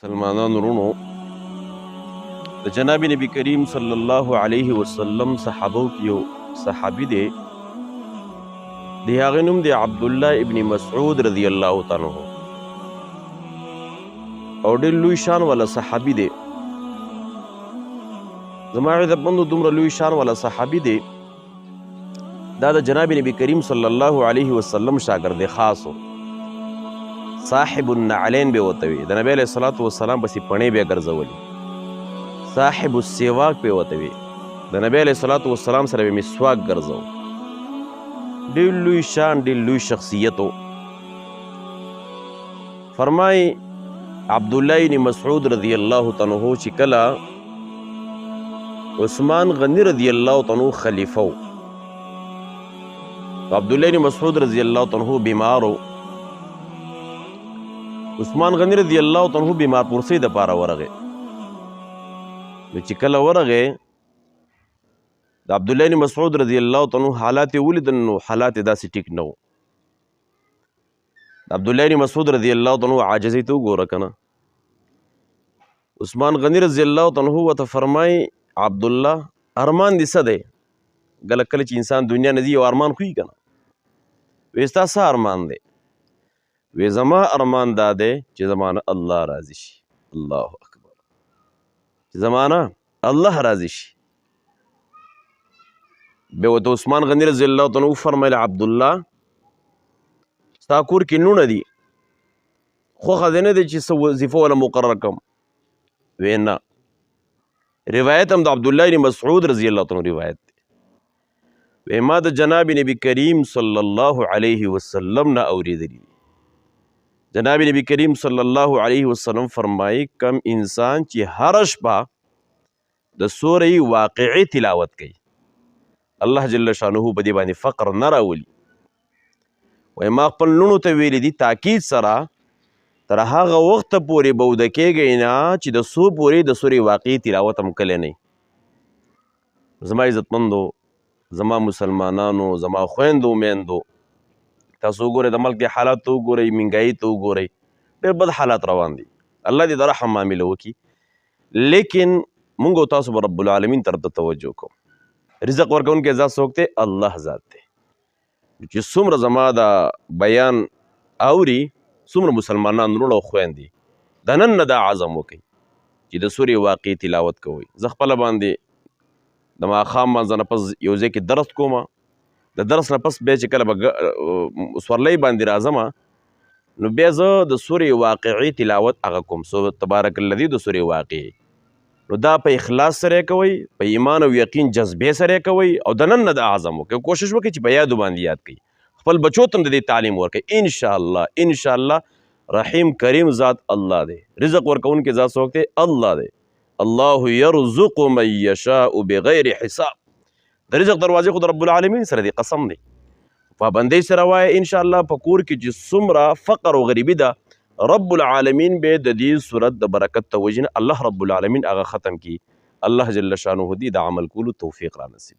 سلمانان ورونو د جناب نبی کریم صلی الله علیه وسلم صحابو کې یو صحابي دی د هغه نوم دی عبدالله ابن مسعود رضی الله تعالی عنہ او ډېر لوی شان والا صحابي دی زما عزتمندو دومره لوی شان والا صحابي دی دا د جناب نبی کریم صلی الله علیه وسلم شاګرد خاص صاحب النعلین به ورته وي د نبی علیه الصلاة والسلام پسې پڼې به یې ګرځولې صاحب السواک به ورته وي د نبی علیه الصلاة والسلام سره به مسواک ګرځو ډېر لوی شان ډېر لوی شخصیت و فرمایي عبدالله بن مسعود رضی الله تعالی عنہ چې کله عثمان غنی رضی الله تعالی عنہ خلیفه و عبدالله بن مسعود رضی الله تعالی عنہ بیمار و عثمان غنی رضی الله تعالی عنہ بیمار پرسۍ دپاره ورغی نو چې کله ورغی د عبدالله بن مسعود رضی الله تعالی عنہ حالات یې ولیدل نو حالات یې داسې ټیک نه و د عبدالله بن مسعود رضی الله تعالی عنہ عاجزۍ ته وګوره که نه عثمان غنی رضی الله تعالی عنہ ورته فرمایي عبدالله ارمان دې څه دی کله کله چې انسان دنیا نه ځي یو ارمان خو وي که نه وایي ستا څه ارمان دی وی زما ارمان دا دی چې زمانه الله راضي شي الله اکبر چې زمانه الله راضي شي بیا ورته عثمان غني رضی الله تعالی عنہ وفرمیل عبدالله ستا کور کې لوڼه دي خوښه دې نه دی چې څه وظیفه وله مقرر کړم وی نه روایت هم د عبدالله بن مسعود رضی الله تعالی عنہ روایت دی وی ما د جناب نبی کریم صلی الله علیه وسلم نه اورېدلی جناب نبی کریم صلی الله علیه وسلم فرمایي کم انسان چې هر شپه د سورې واقعي تلاوت کوي الله جل شانه په دې باندې فقر نه راولي وایي ما خپل لوڼو ته ویلي دي تاکید سره تر هغه وخته پورې به وده کېږئ نه چې د څو پورې د سورې واقعي تلاوت هم کلی نه زما عزتمندو زما مسلمانانو زما خویندو میندو تاسو وګورئ د ملک حالات ته وګورئ مهنګایي ته وګورئ ډېر بد حالات روان دي الله دې د رحم معامله وکړي لیکن موږ او تاسو به رب العالمین طرف ته توجه کوو رزق ورکوونکی ذات څوک دی الله ذات دی چې څومره زما دا بیان اوري څومره مسلمانان وروڼه او خویندې د نن نه دا عزم وکړئ چې د سورې واقعي تلاوت کوئ زه خپله باندې د ماښام مانځه نه پس یو ځای کې درس کومه د درس نه پس بیا چې کله به سورلۍ باندې راځم نو بیا زه د سورې واقعي تلاوت هغه کوم تبارک الذي د سورې واقعي نو دا په اخلاص سره یې کوئ په ایمان او یقین جذبې سره یې کوئ او د نن نه د اعظم وکړئ کوشش وکړئ چې په یادو باندې یاد کړئ خپل بچو ته هم د دې تعلیم ورکړئ انشاءالله رحیم کریم ذات الله دی رزق ورکوونکی ذات څوک دی الله دی الله یرزق من یشاء بغیر حساب د رزق دروازې خو د رب العالمین سره دی قسم دی پابندۍ سره وایه انشاءالله په کور کې چې څومره فقر او غریبي ده رب العالمین به د دې صورت د برکت د وجې نه الله رب العالمین هغه ختم کړي الله جل شانه دې د عمل کولو توفیق را نصیب